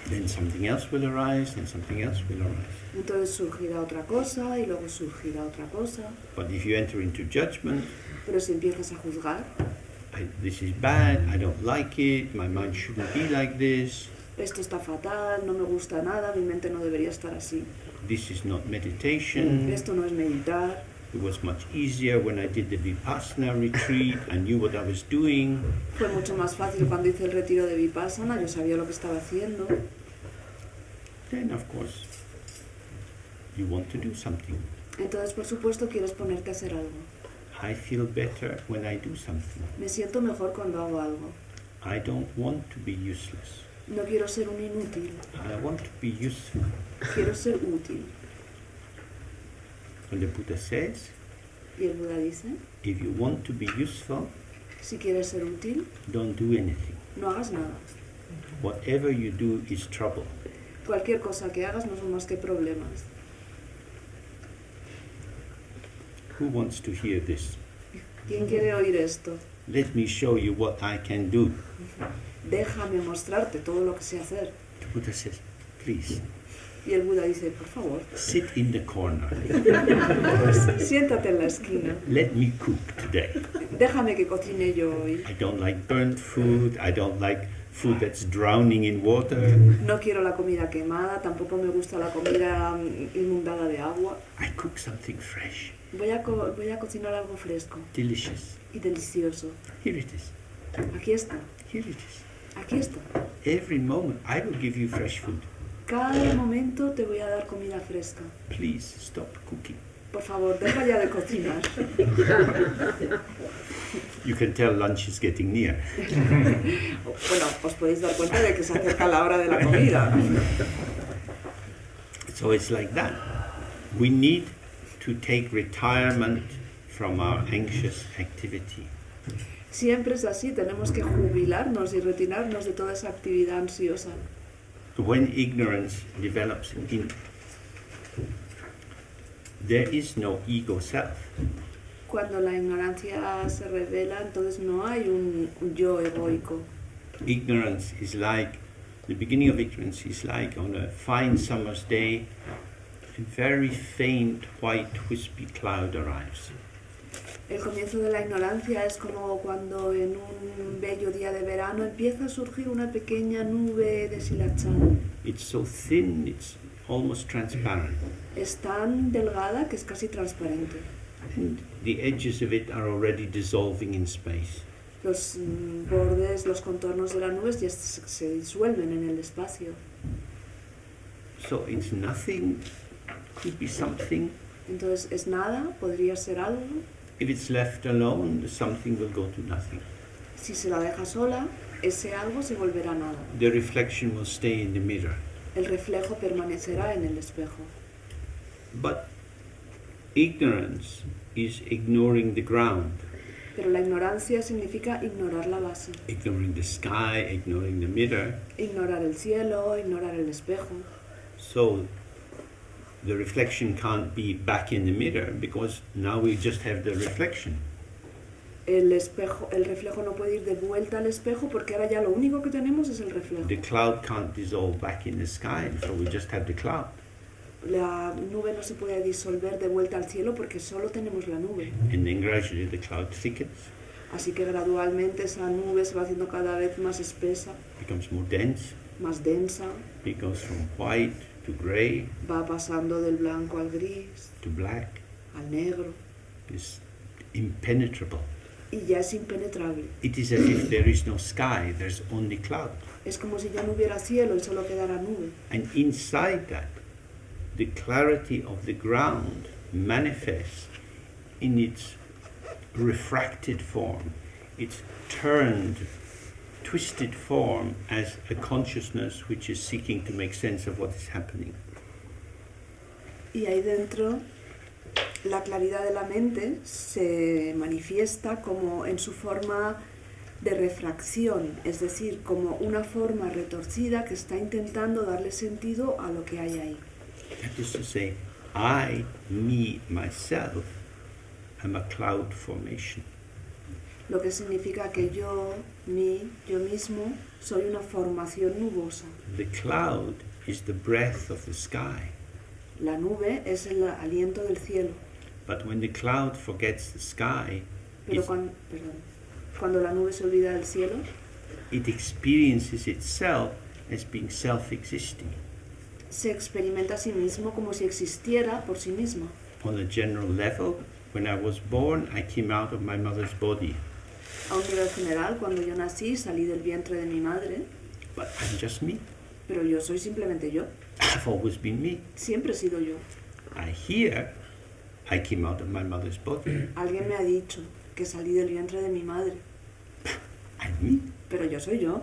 Then something else will arise, and something else will arise. Entonces surgirá otra cosa y luego surgirá otra cosa. But if you enter into judgment, Pero si empiezas a juzgar, this is bad, I don't like it, my mind shouldn't be like this, esto está fatal, no me gusta nada, mi mente no debería estar así. this is not meditation, Esto no es meditar. it was much easier when I did the Vipassana retreat, I knew what I was doing. Fue mucho más fácil cuando hice el retiro de Vipassana, yo sabía lo que estaba haciendo. Then, of course, you want to do something. Entonces, por supuesto, quieres ponerte a hacer algo. I feel better when I do something. Me siento mejor cuando hago algo. I don't want to be useless. No quiero ser un inútil, I want to be useful. quiero ser útil. And the Buddha says, Y el Buda dice, if you want to be useful, si quieres ser útil, don't do anything. no hagas nada. Whatever you do is trouble. Cualquier cosa que hagas no son más que problemas. Who wants to hear this? ¿Quién quiere oír esto? Let me show you what I can do. Déjame mostrarte todo lo que sé hacer. The Buddha says, please, Y el Buda dice, por favor, sit in the corner. siéntate en la esquina. Let me cook today. Déjame que cocine yo hoy. I don't like burnt food. I don't like food that's drowning in water. No quiero la comida quemada, tampoco me gusta la comida inundada de agua. I cook something fresh, Voy a cocinar algo fresco delicious. y delicioso. Here it is. Aquí está, Here it is. aquí está. Every moment I will give you fresh food. Cada momento te voy a dar comida fresca. Please stop cooking. Por favor, deja ya de cocinar. You can tell lunch is getting near. Bueno, os podéis dar cuenta de que se acerca la hora de la comida. So it's like that. We need to take retirement from our anxious activity. Siempre es así, tenemos que jubilarnos y retirarnos de toda esa actividad ansiosa. When ignorance develops in, there is no ego self. Cuando la ignorancia se revela, entonces no hay un yo egoico. Ignorance is like, the beginning of ignorance is like on a fine summer's day, a very faint white wispy cloud arrives. El comienzo de la ignorancia es como cuando en un bello día de verano empieza a surgir una pequeña nube deshilachada. It's so thin, it's almost transparent. Es tan delgada que es casi transparente. And the edges of it are already dissolving in space. Los bordes, los contornos de las nubes ya se disuelven en el espacio. So it's nothing, could be something. Entonces es nada, podría ser algo. If it's left alone, the something will go to nothing. Si se la deja sola, ese algo se volverá nada. The reflection will stay in the mirror. El reflejo permanecerá en el espejo. But ignorance is ignoring the ground, Pero la ignorancia significa ignorar la base. ignoring the sky, ignoring the mirror. Ignorar el cielo, ignorar el espejo. So the reflection can't be back in the mirror because now we just have the reflection. El reflejo no puede ir de vuelta al espejo porque ahora ya lo único que tenemos es el reflejo. The cloud can't dissolve back in the sky, so we just have the cloud. La nube no se puede disolver de vuelta al cielo porque solo tenemos la nube. And then gradually the cloud thickens, Así que gradualmente esa nube se va haciendo cada vez más espesa, becomes more dense. más densa, It goes from white to gray va pasando del blanco al gris, to black. al negro, It's impenetrable. y ya es impenetrable. It is as if there is no sky, there's only cloud. Es como si ya no hubiera cielo y solo quedara nube. And inside that, the clarity of the ground manifests in its refracted form, its turned, twisted form as a consciousness which is seeking to make sense of what is happening. Y ahí dentro, la claridad de la mente se manifiesta como en su forma de refracción, es decir, como una forma retorcida que está intentando darle sentido a lo que hay ahí. That is to say, I, me, myself, am a cloud formation. Lo que significa que yo mismo, soy una formación nubosa. The cloud is the breath of the sky. La nube es el aliento del cielo, But when the cloud forgets the sky, pero cuando la nube se olvida del cielo, it experiences itself as being self-existing. se experimenta a sí mismo como si existiera por sí mismo. On a general level, when I was born, I came out of my mother's body. A un nivel general, cuando yo nací, salí del vientre de mi madre, But I'm just me. pero yo soy simplemente yo. I've always been me. Siempre he sido yo. I hear I came out of my mother's body. Alguien me ha dicho que salí del vientre de mi madre, I'm me. pero yo soy yo.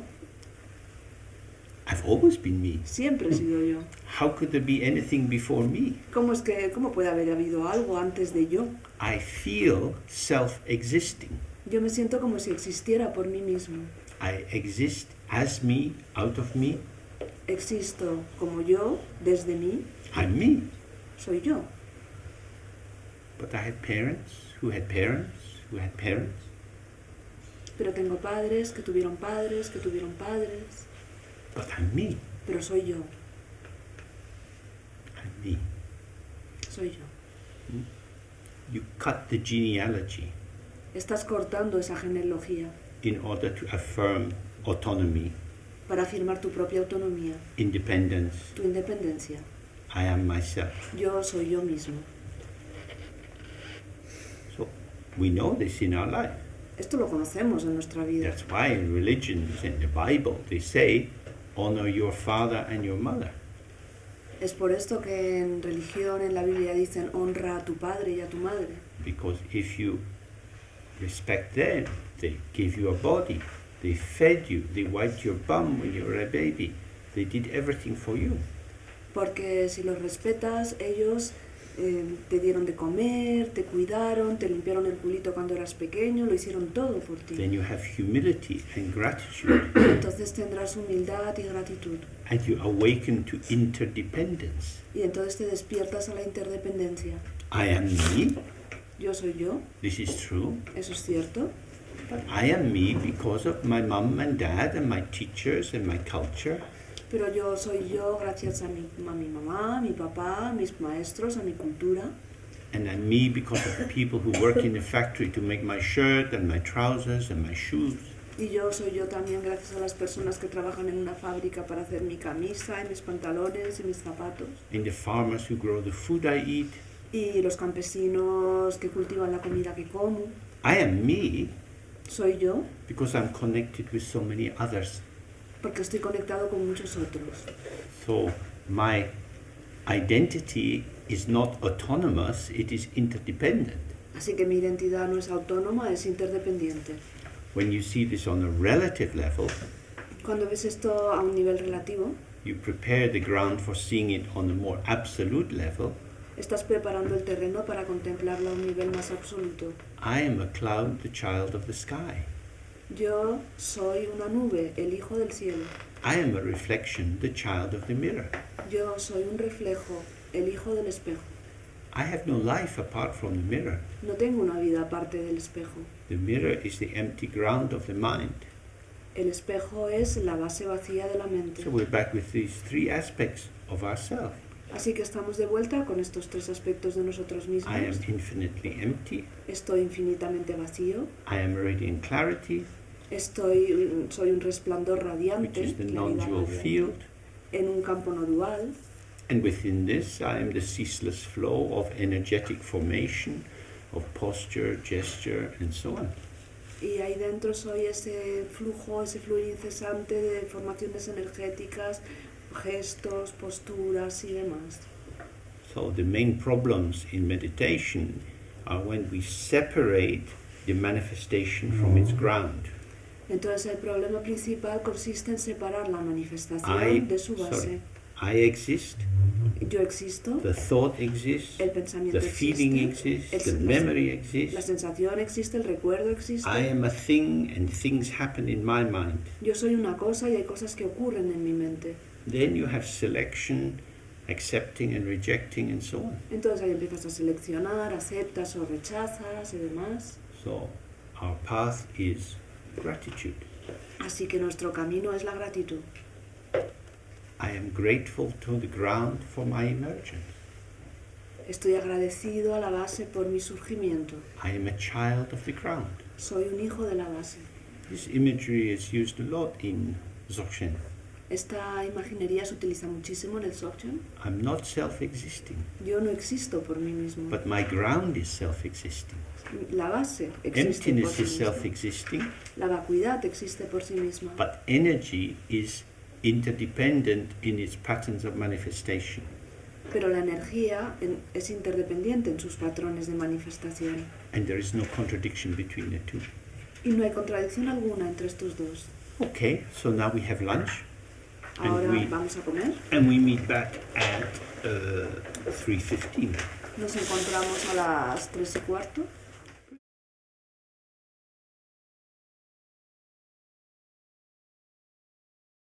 I've always been me. Siempre he sido yo. How could there be anything before me? ¿Cómo puede haber habido algo antes de yo? I feel self-existing. Yo me siento como si existiera por mí mismo. I exist as me, out of me. Existo como yo, desde mí, I'm me. soy yo. But I had parents who had parents who had parents. Pero tengo padres que tuvieron padres que tuvieron padres. But I'm me. Pero soy yo. I'm me. Soy yo. You cut the genealogy Estás cortando esa genealogía in order to affirm autonomy, para afirmar tu propia autonomía, independence. tu independencia. I am myself. Yo soy yo mismo. So we know this in our life. Esto lo conocemos en nuestra vida. That's why in religions, in the Bible, they say, honor your father and your mother. Es por esto que en religión, en la Biblia dicen honra a tu padre y a tu madre. Because if you respect them, they gave you a body, they fed you, they wiped your bum when you were a baby, they did everything for you. Porque si los respetas, ellos te dieron de comer, te cuidaron, te limpiaron el culito cuando eras pequeño, lo hicieron todo por ti. Then you have humility and gratitude, Entonces tendrás humildad y gratitud. and you awaken to interdependence. Y entonces te despiertas a la interdependencia. I am me, Yo soy yo, this is true, eso es cierto, but I am me because of my mom and dad and my teachers and my culture. pero yo soy yo gracias a mi mamá, a mi papá, a mis maestros, a mi cultura. And I'm me because of the people who work in the factory to make my shirt and my trousers and my shoes. Y yo soy yo también gracias a las personas que trabajan en una fábrica para hacer mi camisa y mis pantalones y mis zapatos. And the farmers who grow the food I eat. Y los campesinos que cultivan la comida que como. I am me Soy yo because I'm connected with so many others. porque estoy conectado con muchos otros. So my identity is not autonomous, it is interdependent. Así que mi identidad no es autónoma, es interdependiente. When you see this on a relative level, Cuando ves esto a un nivel relativo, you prepare the ground for seeing it on a more absolute level. estás preparando el terreno para contemplarlo a un nivel más absoluto. I am a cloud, the child of the sky. Yo soy una nube, el hijo del cielo. I am a reflection, the child of the mirror. Yo soy un reflejo, el hijo del espejo. I have no life apart from the mirror. No tengo una vida aparte del espejo. The mirror is the empty ground of the mind. El espejo es la base vacía de la mente. So we're back with these three aspects of ourselves. Así que estamos de vuelta con estos tres aspectos de nosotros mismos. I am infinitely empty. Estoy infinitamente vacío. I am radiant clarity, Soy un resplandor which radiante, is the claridad non-dual radiante, field. en un campo no dual. And within this, I am the ceaseless flow of energetic formation, of posture, gesture, and so on. Y ahí dentro soy ese flujo, ese fluir incesante de formaciones energéticas, gestos, posturas y demás. So the main problems in meditation are when we separate the manifestation from its ground. Entonces el problema principal consiste en separar la manifestación de su base. I exist, Yo existo, the thought exists, el pensamiento the feeling existe, exists, the memory la exists. sensación existe, el recuerdo existe. I am a thing and things happen in my mind. Yo soy una cosa y hay cosas que ocurren en mi mente. Then you have selection, accepting and rejecting and so on. Entonces ahí empiezas a seleccionar, aceptas o rechazas y demás. So our path is gratitude. Así que nuestro camino es la gratitud. I am grateful to the ground for my emergence. Estoy agradecido a la base por mi surgimiento. I am a child of the ground. Soy un hijo de la base. This imagery is used a lot in Dzogchen. Esta imaginería se utiliza muchísimo en el Dzogchen. I'm not self-existing, Yo no existo por mí mismo. but my ground is self-existing. La base existe por Emptiness sí is misma. self-existing, La vacuidad existe por sí misma. but energy is interdependent in its patterns of manifestation. Pero la energía es interdependiente en sus patrones de manifestación. And there is no contradiction between the two. Y no hay contradicción alguna entre estos dos. Okay, so now we have lunch. Ahora we- vamos a comer. And we meet back at 3:15. Nos encontramos a las 3:15.